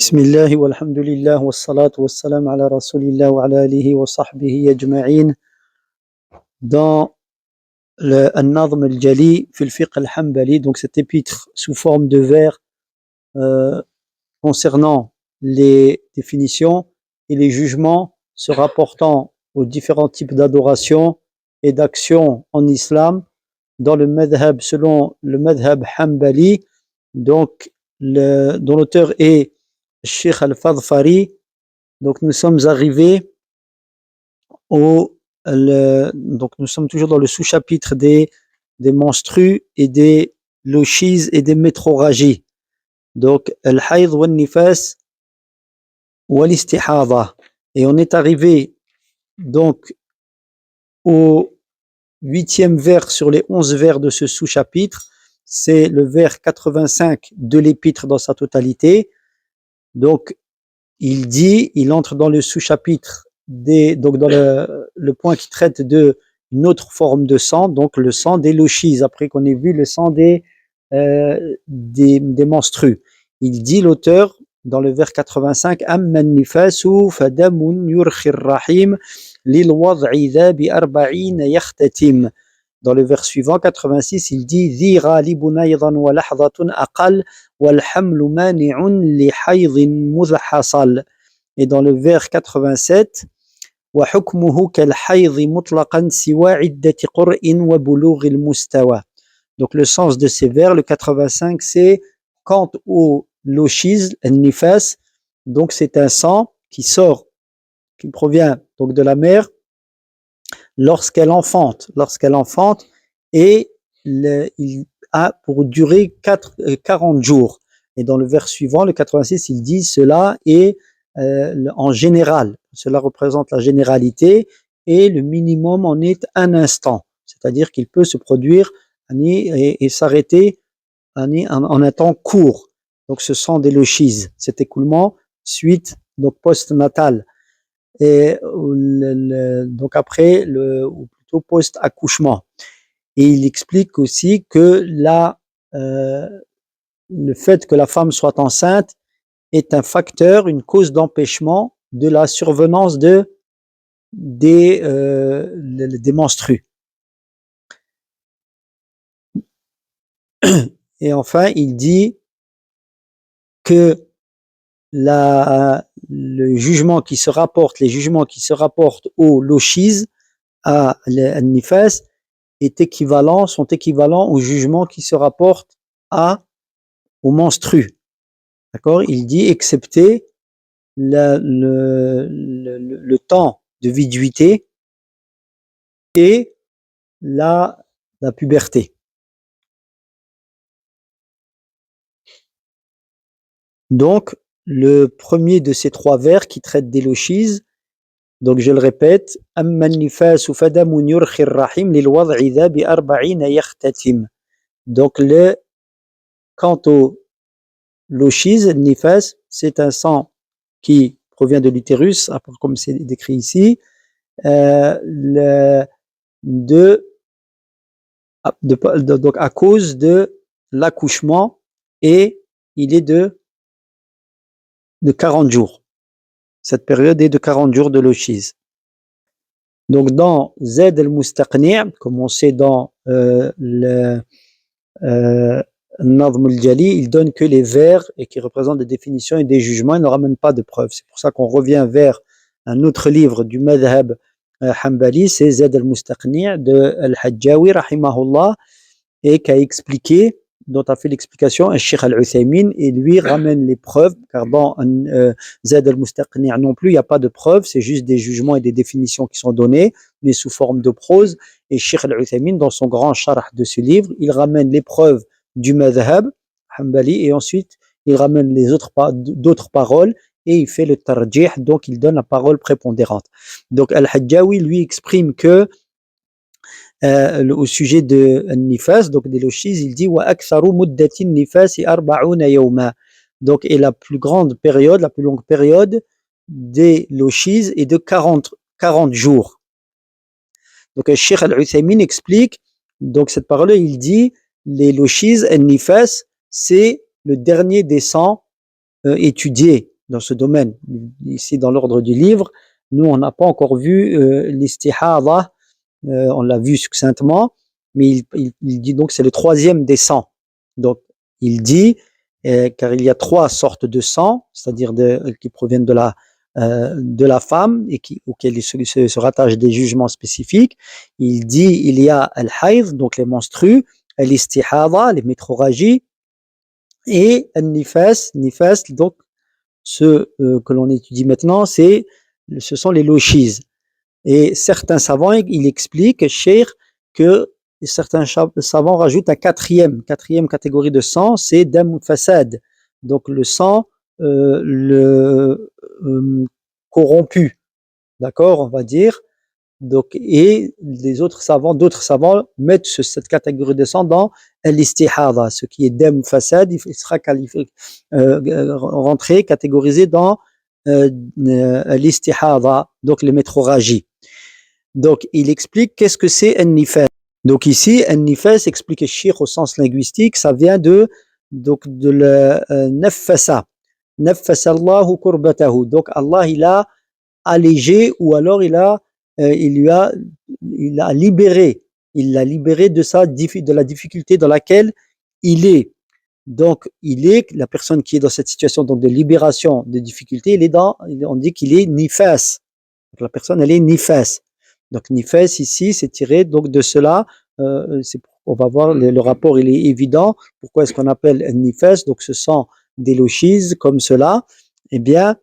بسم الله والحمد لله والصلاة والسلام على رسول الله وعلى آله وصحبه أجمعين. Dans le An-Nadhm al-Jali في الفقه الحنبلي, donc cet épître sous forme de vers concernant les définitions et les jugements se rapportant aux différents types d'adoration et d'action en islam dans le madhab, selon le madhab hanbali, donc dont l'auteur est Cheikh al-Fadfari. Donc nous sommes arrivés donc nous sommes toujours dans le sous-chapitre des menstrues et des lochies et des métroragies. Donc al-hayd wa nifas wa l'istihada. Et on est arrivé donc au 8e vers sur les 11 vers de ce sous-chapitre. C'est le vers 85 de l'épître dans sa totalité. Donc il entre dans le sous-chapitre donc dans le point qui traite de une autre forme de sang, donc le sang des lochies, après qu'on ait vu le sang des menstrues. Il dit, l'auteur, dans le vers 85, Amman nifasu fadamun yurkhir rahim lil wad'i dha bi arba'ina yakhtatim. Dans le vers suivant, 86, il dit Dhi ghalibun aydan wa lahdatun aqal wal hamlu mani'un li haydin mudhasal. Et dans le vers 87, wa hukmuhu kal hayd mutlaqan siwa iddati qur'in wa bulugh al mustawa. Donc le sens de ces vers, le 85, c'est quant au lochiz, al nifas, donc c'est un sang qui provient donc de la mère lorsqu'elle enfante, et il a pour durée 40 jours. Et dans le vers suivant, le 86, il dit cela est en général, cela représente la généralité, et le minimum en est un instant, c'est-à-dire qu'il peut se produire et s'arrêter en un temps court. Donc ce sont des lochies, cet écoulement suite donc post-natal. Et donc après ou plutôt post-accouchement. Et il explique aussi que le fait que la femme soit enceinte est un facteur, une cause d'empêchement de la survenance des menstrues. Et enfin, il dit que les jugements qui se rapportent aux lochies, à al-nifas, sont équivalents aux jugements qui se rapportent aux menstrues. D'accord? Il dit excepté le temps de viduité et la puberté. Donc, le premier de ces trois vers qui traite des lochies, donc je le répète, Amman nifasu fadamun yurkhir rahim lil wad'i dha bi arba'ina yakhtatim. Donc quant aux lochies, nifas, c'est un sang qui provient de l'utérus, comme c'est décrit ici, donc à cause de l'accouchement, et il est de 40 jours. Cette période est de 40 jours de lochies. Donc dans Zad al-Mustaqni', comme on sait dans le Nadhm al-Jali, il donne que les vers et qui représentent des définitions et des jugements, il ne ramène pas de preuves. C'est pour ça qu'on revient vers un autre livre du madhab hanbali, c'est Zad al-Mustaqni' de al-Hajjawi rahimahullah, et qui a expliqué, dont a fait l'explication un Cheikh al-Uthaymin, et lui ramène les preuves, car dans Zad al-Mustaqni' non plus, il n'y a pas de preuves, c'est juste des jugements et des définitions qui sont donnés, mais sous forme de prose. Et Cheikh al-Uthaymin, dans son grand sharh de ce livre, il ramène les preuves du madhab hanbali, et ensuite il ramène d'autres paroles, et il fait le tarjih, donc il donne la parole prépondérante. Donc al-Hajjawi, lui, exprime que au sujet de nifas, donc des lochies, il dit wa aktharu muddati nifasi 40 yawma. Donc et la plus longue période des lochies est de 40 jours. Donc le Cheikh al-Uthaymin explique donc cette parole, il dit les lochies, nifas, c'est le dernier des sangs étudiés dans ce domaine. Ici, dans l'ordre du livre, nous, on n'a pas encore vu l'istihada, on l'a vu succinctement, mais il dit donc c'est le troisième des sangs. Donc, il dit, car il y a trois sortes de sang, c'est-à-dire qui proviennent de la femme et auxquels il se rattachent des jugements spécifiques. Il dit, il y a al-hayd, donc les menstrues, al-istihada, les métrorragies, et al-nifas, donc ce que l'on étudie maintenant, ce sont les lochises. Et certains savants, il explique, Cheikh, que certains savants rajoutent un quatrième catégorie de sang, c'est dam fasad, donc le sang corrompu, d'accord, on va dire. Donc, et d'autres savants mettent cette catégorie de sang dans l'istihada, ce qui est dam fasad, il sera rentré, catégorisé dans l'istihada, donc les métrorragies. Donc, il explique qu'est-ce que c'est un nifas. Donc ici, un nifas, explique le Cheikh au sens linguistique, ça vient de la nafasa. Nafasa Allahu kurbatahu. Donc Allah, il a allégé, ou alors il l'a libéré. Il l'a libéré de la difficulté dans laquelle il est. Donc, la personne qui est dans cette situation donc de libération, de difficulté, on dit qu'il est nifas. Donc la personne, elle est nifas. Donc nifas ici, c'est tiré donc de cela. On va voir le rapport, il est évident. Pourquoi est-ce qu'on appelle nifas? Donc ce sont des lochises comme cela. Eh bien,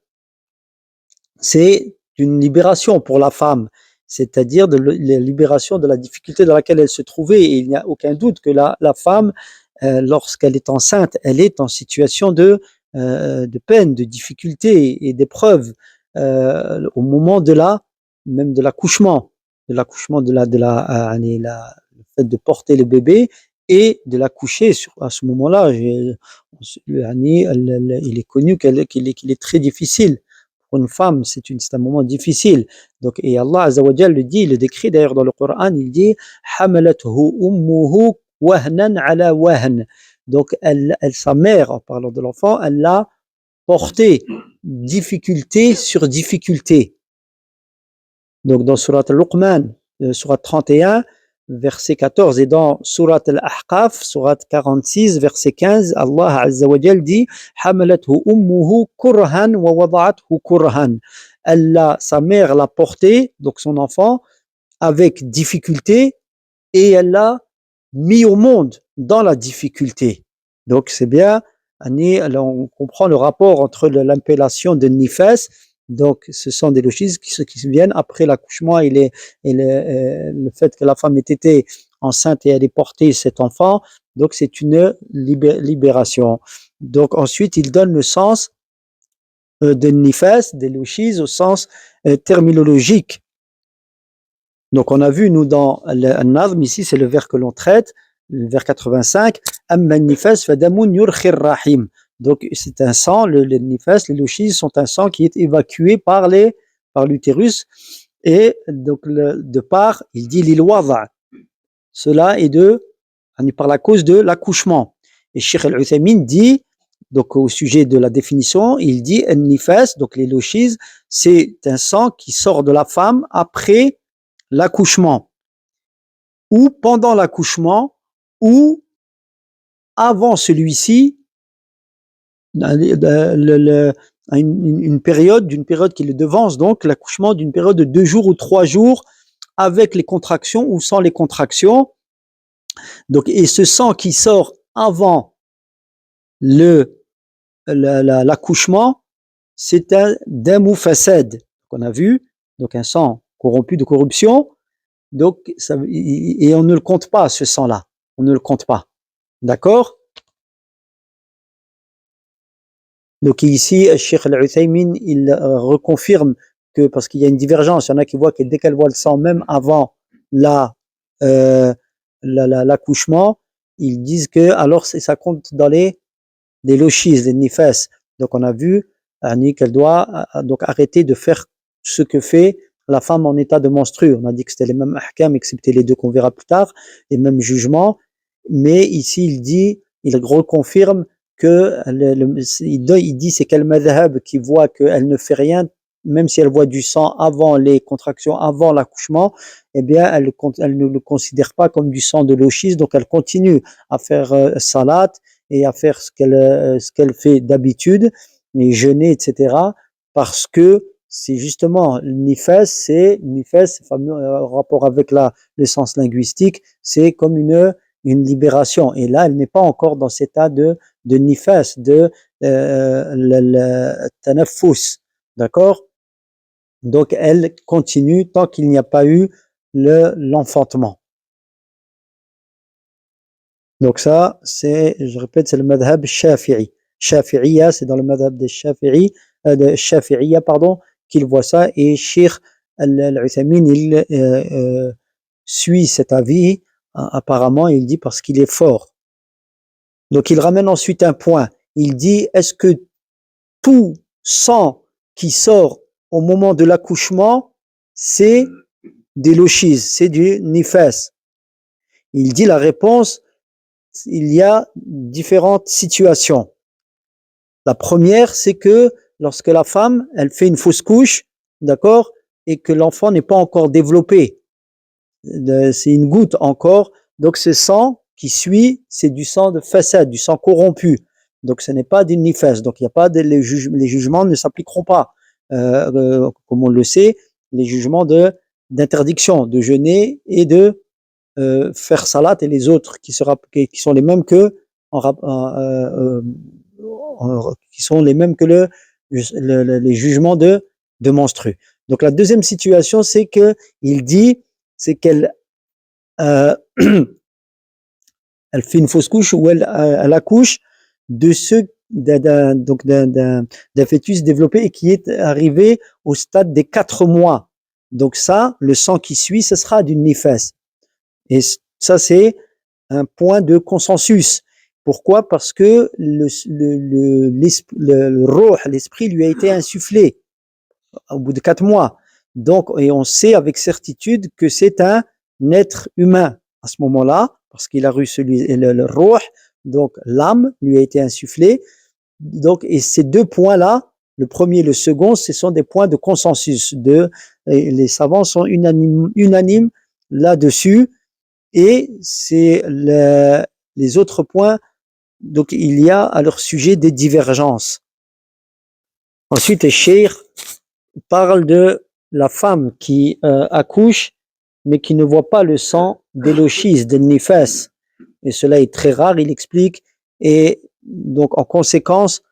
c'est une libération pour la femme, c'est-à-dire la libération de la difficulté dans laquelle elle se trouvait. Et il n'y a aucun doute que la femme, lorsqu'elle est enceinte, elle est en situation de peine, de difficulté et d'épreuve au moment même de l'accouchement, le fait de porter le bébé et de l'accoucher. À ce moment-là, il est connu qu'il est très difficile. Pour une femme, c'est un moment difficile. Donc, et Allah Azza wa Jal le décrit d'ailleurs dans le Coran, il dit hamalathu ummuhu wahnan ala wahn. Donc, sa mère, en parlant de l'enfant, elle l'a porté difficulté sur difficulté. Donc, dans Surat Al-Luqman, Surat 31, verset 14, et dans Surat Al-Ahqaf, Surat 46, verset 15, Allah Azza wa Jal dit hamalathu ummuhu kurhan wa wada'athu kurhan. Sa mère l'a porté, donc son enfant, avec difficulté, et elle l'a mis au monde dans la difficulté. Donc c'est bien, on comprend le rapport entre l'appellation de nifas. Donc ce sont des lochises qui viennent après l'accouchement et le fait que la femme ait été enceinte et elle ait porté cet enfant. Donc c'est une libération. Donc ensuite il donne le sens de nifas, des lochises au sens terminologique. Donc on a vu, nous, dans le nazm, ici c'est le vers que l'on traite, le vers 85, amma nifas fadamun yurkhir rahim. Donc c'est un sang, les nifas, les lochises sont un sang qui est évacué par l'utérus, et donc de part, il dit lil wada', cela est par la cause de l'accouchement. Et Cheikh Al-Uthaymin dit, donc au sujet de la définition, il dit nifas, donc les lochises, c'est un sang qui sort de la femme après l'accouchement, ou pendant l'accouchement, ou avant celui-ci, d'une période qui le devance, donc l'accouchement, d'une période de 2 jours ou 3 jours, avec les contractions ou sans les contractions. Donc, et ce sang qui sort avant l'accouchement, c'est un damu fasad qu'on a vu, donc un sang corrompu de corruption. Donc, et on ne le compte pas, ce sang-là. On ne le compte pas. D'accord? Donc ici, Cheikh Al-Uthaymin, il reconfirme que, parce qu'il y a une divergence, il y en a qui voient que dès qu'elle voit le sang, même avant l'accouchement, ils disent que alors ça compte dans les lochises, les nifas. Donc on a vu qu'elle doit donc arrêter de faire ce que fait la femme en état de menstrue. On a dit que c'était les mêmes ahkam, excepté les deux qu'on verra plus tard, les mêmes jugements. Mais ici, il reconfirme il dit c'est quel madhab qui voit qu'elle ne fait rien, même si elle voit du sang avant les contractions, avant l'accouchement, eh bien elle ne le considère pas comme du sang de l'eau schiste, donc elle continue à faire salat et à faire ce qu'elle fait d'habitude, et jeûner, etc. Parce que c'est justement nifas, fameux rapport avec le sens linguistique, c'est comme une libération. Et là, elle n'est pas encore dans cet état de nifas, de le tanafus, d'accord? Donc, elle continue tant qu'il n'y a pas eu l'enfantement. Donc ça, je répète, c'est le madhab shafi'i. Shafi'iyya, c'est dans le madhab des Shafi'iyya, pardon, qu'il voit ça. Et Cheikh Al-Uthaymin, il suit cet avis, apparemment, il dit parce qu'il est fort. Donc il ramène ensuite un point. Il dit, est-ce que tout sang qui sort au moment de l'accouchement, c'est des lochis, c'est du nifas? Il dit la réponse, il y a différentes situations. La première, c'est que lorsque la femme, elle fait une fausse couche, d'accord, et que l'enfant n'est pas encore développé, c'est une goutte encore, donc ce sang qui suit, c'est du sang de façade, du sang corrompu. Donc ce n'est pas du nifas, donc il n'y a pas les jugements ne s'appliqueront pas. Comme on le sait, les jugements d'interdiction de jeûner et de faire salat et les autres qui sont les mêmes que qui sont les mêmes que les jugements de menstru. Donc la deuxième situation, c'est que il dit, c'est qu'elle elle fait une fausse couche ou elle accouche de d'un fœtus développé et qui est arrivé au stade des 4 mois. Donc ça, le sang qui suit, ce sera du nifas. Et ça, c'est un point de consensus. Pourquoi? Parce que l'esprit lui a été insufflé au bout de 4 mois. Donc, et on sait avec certitude que c'est un être humain à ce moment-là, parce qu'il a reçu le ruh, donc l'âme lui a été insufflée. Donc, et ces deux points-là, le premier et le second, ce sont des points de consensus. Les savants sont unanimes là-dessus. Et c'est les autres points, donc il y a à leur sujet des divergences. Ensuite, le cheikh parle de la femme qui accouche, mais qui ne voit pas le sang des lochis, des nifas. Et cela est très rare, il explique. Et donc, en conséquence,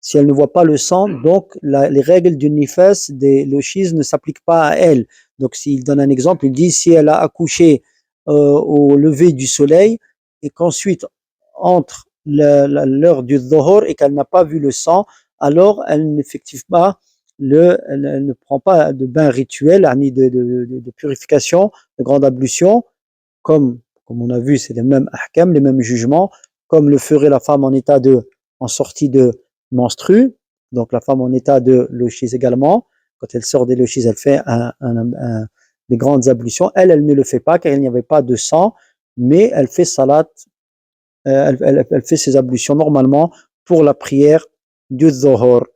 si elle ne voit pas le sang, donc les règles du nifas, des lochis, ne s'appliquent pas à elle. Donc, s'il donne un exemple, il dit si elle a accouché au lever du soleil et qu'ensuite entre l'heure du dhuhr et qu'elle n'a pas vu le sang, alors elle n'effectue pas elle ne prend pas de bain rituel ni de purification, de grande ablution, comme on a vu, c'est les mêmes ahkam, les mêmes jugements, comme le ferait la femme en sortie de menstru, donc la femme en état de lochis également. Quand elle sort des lochis, elle fait des grandes ablutions. Elle ne le fait pas car il n'y avait pas de sang, mais elle fait salat, elle fait ses ablutions normalement pour la prière du dhuhr.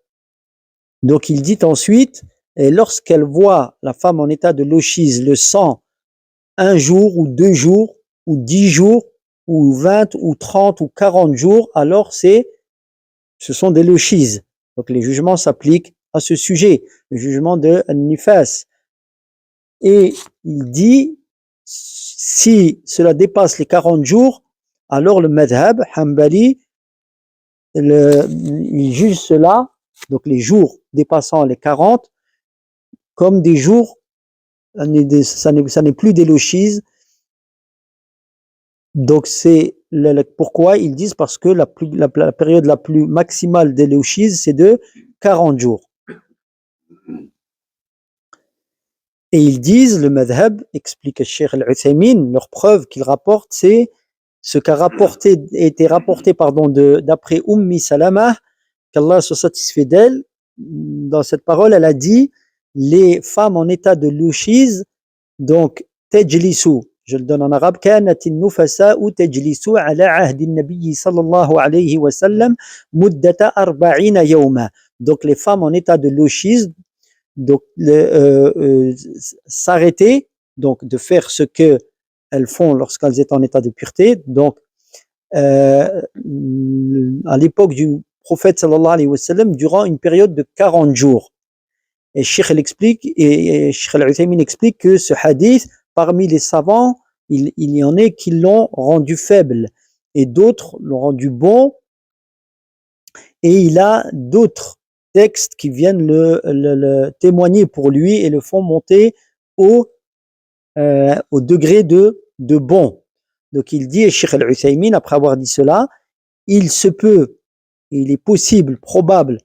Donc il dit ensuite, et lorsqu'elle voit la femme en état de lochis, le sang, un jour ou 2 jours ou 10 jours ou 20 ou 30 ou 40 jours, alors ce sont des lochis. Donc les jugements s'appliquent à ce sujet, le jugement de nifas. Et il dit, si cela dépasse les 40 jours, alors le madhab hanbali, il juge cela, donc les jours dépassant les 40, comme des jours, ça n'est plus des lochis. Donc c'est pourquoi ils disent, parce que la période la plus maximale des lochis, c'est de 40 jours. Et ils disent, le madhab, explique Cheikh Al-Uthaymin, leur preuve qu'ils rapportent, c'est ce qu'a été rapporté d'après Salama, qu'Allah soit satisfait d'elle. Dans cette parole, elle a dit, les femmes en état de louchise, donc tajlisu, je le donne en arabe, كانت النفساء تجلس على عهد النبي صلى الله عليه وسلم مدة 40 يوما. Donc les femmes en état de lochisme, donc s'arrêter, donc de faire ce que elles font lorsqu'elles étaient en état de pureté. Donc à l'époque du prophète sallallahu alayhi wa sallam, durant une période de 40 jours. Et Cheikh Al-Uthaymin explique que ce hadith, parmi les savants, il y en a qui l'ont rendu faible et d'autres l'ont rendu bon, et il a d'autres textes qui viennent le témoigner pour lui et le font monter au degré de bon. Donc il dit, et Cheikh Al-Uthaymin, après avoir dit cela, il se peut, il est possible, probable,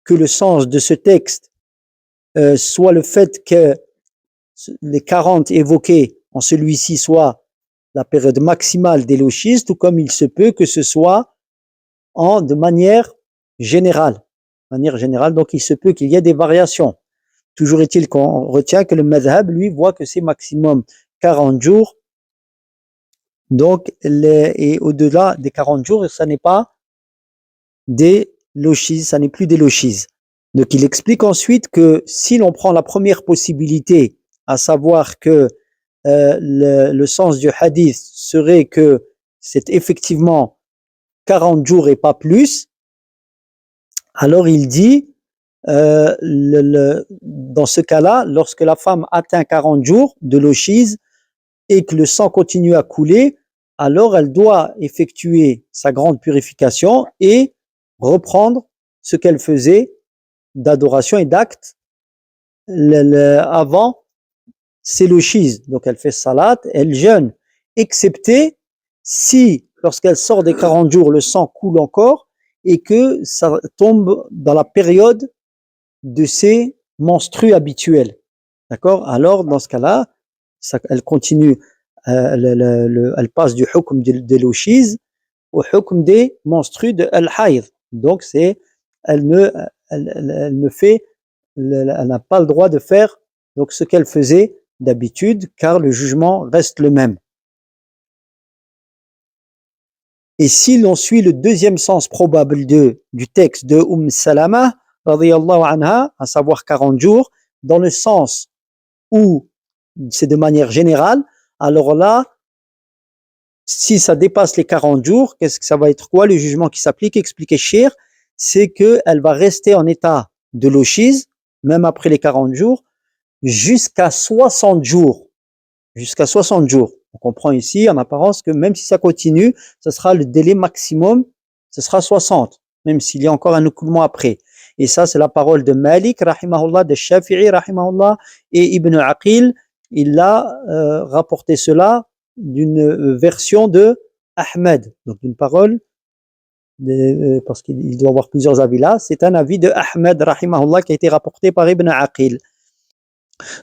que le sens de ce texte soit le fait que les 40 évoqués en celui-ci soit la période maximale des lochistes, tout comme il se peut que ce soit de manière générale. Donc il se peut qu'il y ait des variations. Toujours est-il qu'on retient que le madhab, lui, voit que c'est maximum 40 jours. Donc, et au-delà des 40 jours, ça n'est pas des lochis, ça n'est plus des lochis. Donc, il explique ensuite que si l'on prend la première possibilité, à savoir que le sens du hadith serait que c'est effectivement 40 jours et pas plus, alors il dit, dans ce cas-là, lorsque la femme atteint 40 jours de lochise et que le sang continue à couler, alors elle doit effectuer sa grande purification et reprendre ce qu'elle faisait d'adoration et d'acte avant ses lochises. Donc elle fait salat, elle jeûne, excepté si, lorsqu'elle sort des 40 jours, le sang coule encore et que ça tombe dans la période de ses menstrues habituelles. D'accord? Alors, dans ce cas-là, elle continue, elle passe du hukm des lochises au hukm des menstrues de al-hayd. Donc, elle n'a pas le droit de faire donc ce qu'elle faisait d'habitude, car le jugement reste le même. Et si l'on suit le deuxième sens probable du texte de Salama, radiyallahu anha, à savoir 40 jours, dans le sens où c'est de manière générale, alors là, si ça dépasse les 40 jours, qu'est-ce que ça va être quoi? Le jugement qui s'applique, expliqué Cheikh, c'est qu'elle va rester en état de lochise, même après les 40 jours, jusqu'à 60 jours. Jusqu'à 60 jours. On comprend ici, en apparence, que même si ça continue, ce sera le délai maximum, ce sera 60, même s'il y a encore un écoulement après. Et ça, c'est la parole de Malik, rahimahullah, de Shafi'i, rahimahullah, et Ibn Aqil, il a rapporté cela d'une version de Ahmed, donc d'une parole, parce qu'il doit avoir plusieurs avis là, c'est un avis de Ahmed, rahimahullah, qui a été rapporté par Ibn Aqil.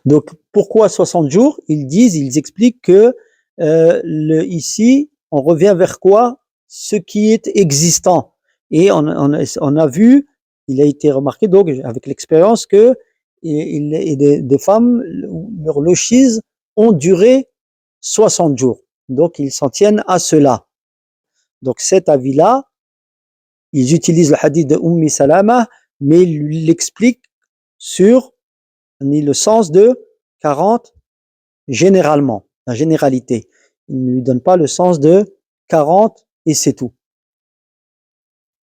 Donc, pourquoi 60 jours? Ils expliquent que ici, on revient vers quoi? Ce qui est existant. Et on a vu, il a été remarqué, donc, avec l'expérience, que des femmes, leurs lochises ont duré 60 jours. Donc, ils s'en tiennent à cela. Donc, cet avis-là, ils utilisent le hadith de Salama, mais ils l'expliquent sur le sens de 40 généralement, la généralité. Il ne lui donne pas le sens de 40 et c'est tout.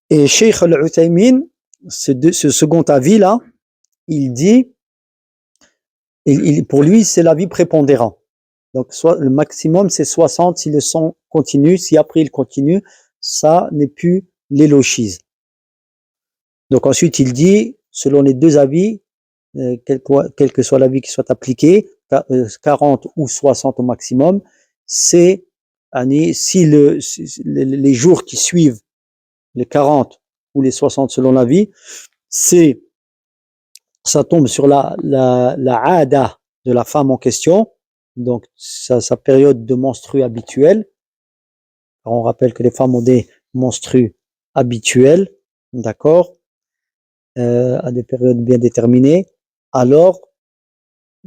Et Cheikh Al-Uthaymin, ce second avis-là, il dit, pour lui, c'est l'avis prépondérant. Donc, le maximum, c'est 60 si le sang continue. Si après il continue, ça n'est plus les lochises. Donc, ensuite, il dit, selon les deux avis, quel que soit l'avis qui soit appliqué, 40 ou 60 au maximum, c'est si les jours qui suivent les 40 ou les 60 selon l'avis, ça tombe sur la aada de la femme en question, donc sa période de menstrues habituelle. Alors on rappelle que les femmes ont des menstrues habituelles, d'accord, à des périodes bien déterminées. Alors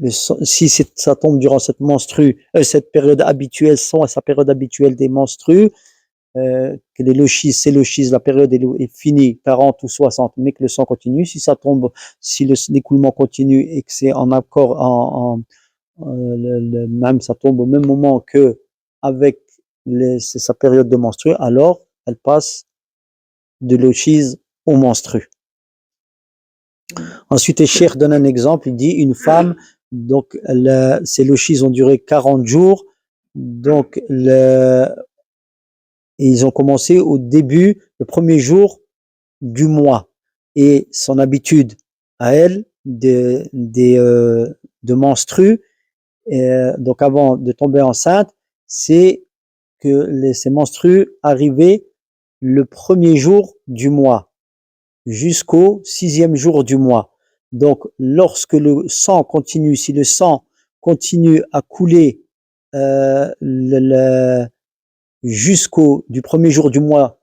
ça tombe durant cette période habituelle, sa période habituelle des menstrues, que les lochis, la période est finie, 40 ou 60, mais que le sang continue. Si ça tombe, si l'écoulement continue et que c'est en accord, même ça tombe au même moment que avec sa période de menstrues, alors elle passe de lochis au menstru. Ensuite, le cheikh donne un exemple, il dit une femme, donc ses lochis ont duré 40 jours, donc ils ont commencé au début, le premier jour du mois, et son habitude à elle de menstrues, donc avant de tomber enceinte, c'est que ces menstrues arrivaient le premier jour du mois jusqu'au 6e jour du mois. Donc, lorsque le sang continue, si le sang continue à couler du premier jour du mois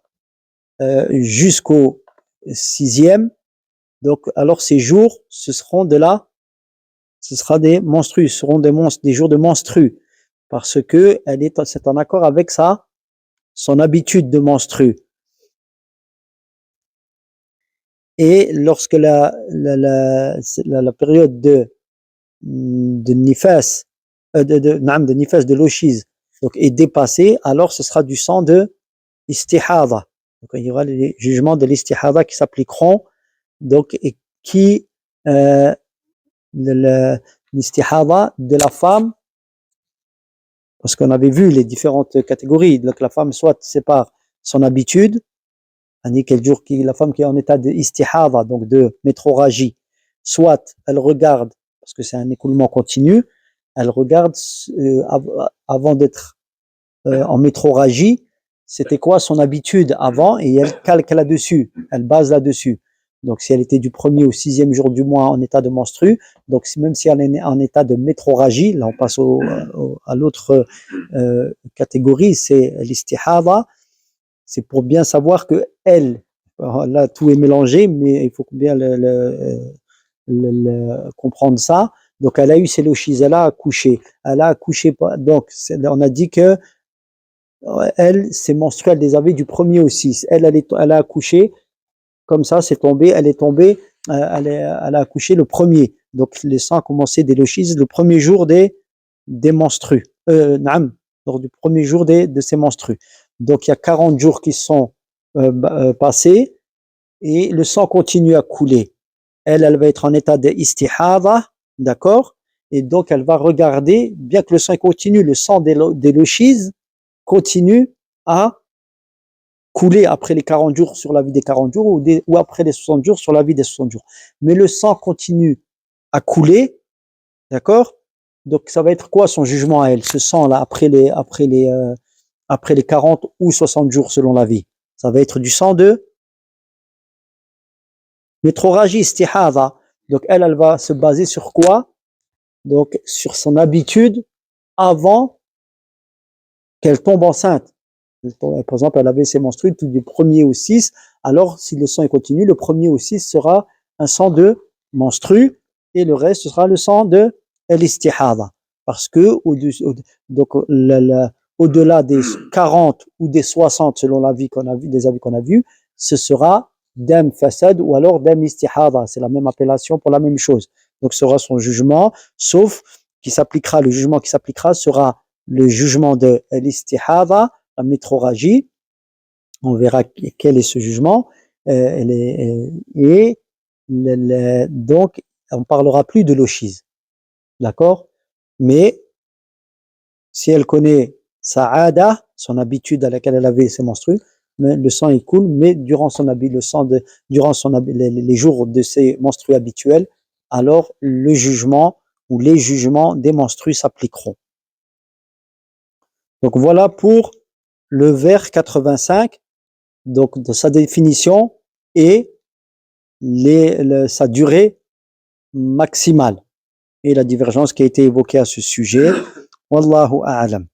jusqu'au 6e, donc alors ces jours, ce sera des menstrues, ce seront des jours de menstrues, parce que c'est en accord avec son habitude de menstrues. Et lorsque la période de nifas, de nifas, de lochis, donc est dépassée, alors ce sera du sang de istihada. Donc il y aura les jugements de l'istihada qui s'appliqueront, donc et qui l'istihada de la femme, parce qu'on avait vu les différentes catégories. Donc la femme soit sépare son habitude, la femme qui est en état de istihada, donc de métrorragie, soit elle regarde, parce que c'est un écoulement continu, elle regarde avant d'être en métrorragie, c'était quoi son habitude avant, et elle calque là-dessus, elle base là-dessus. Donc si elle était du 1er au 6e jour du mois en état de menstru, donc même si elle est en état de métrorragie, là on passe à l'autre catégorie, c'est l'istihada. C'est pour bien savoir que là tout est mélangé, mais il faut bien comprendre ça. Donc elle a eu ses lochis, elle a accouché, donc on a dit que elle, ses menstrues, elle les avait du 1er au 6. Elle a accouché, comme ça, c'est tombé, elle est tombée, elle a accouché le 1er. Donc le sang a commencé des lochis le 1er jour des menstrues. Lors du 1er jour de ces menstrues. Donc il y a 40 jours qui sont passés et le sang continue à couler. Elle va être en état de istihada, d'accord? Et donc elle va regarder, bien que le sang continue, le sang des lochis continue à couler après les 40 jours sur la vie des 40 jours ou après les 60 jours sur la vie des 60 jours. Mais le sang continue à couler, d'accord? Donc ça va être quoi son jugement à elle, ce sang-là, après les 40 ou 60 jours selon la vie? Ça va être du sang de métrorragie, istihada. Donc elle va se baser sur quoi? Donc sur son habitude avant qu'elle tombe enceinte. Par exemple, elle avait ses menstrues du 1er au 6, alors si le sang est continu, le 1er au 6 sera un sang de menstru et le reste sera le sang de l'istihada. Parce que au-delà des 40 ou des 60 selon l'avis qu'on a vu, des avis qu'on a vus, ce sera dam fasad ou alors dam istihada. C'est la même appellation pour la même chose. Donc ce sera son jugement, sauf le jugement qui s'appliquera sera le jugement de l'istihada, la métrorragie. On verra quel est ce jugement. Donc, on parlera plus de lochis. D'accord? Mais si elle connaît sa ada, son habitude à laquelle elle avait ses menstrues, mais le sang il coule, mais durant les jours de ses menstrues habituelles, alors le jugement ou les jugements des menstrues s'appliqueront. Donc voilà pour le vers 85, donc de sa définition et sa durée maximale et la divergence qui a été évoquée à ce sujet. Wallahu a'lam.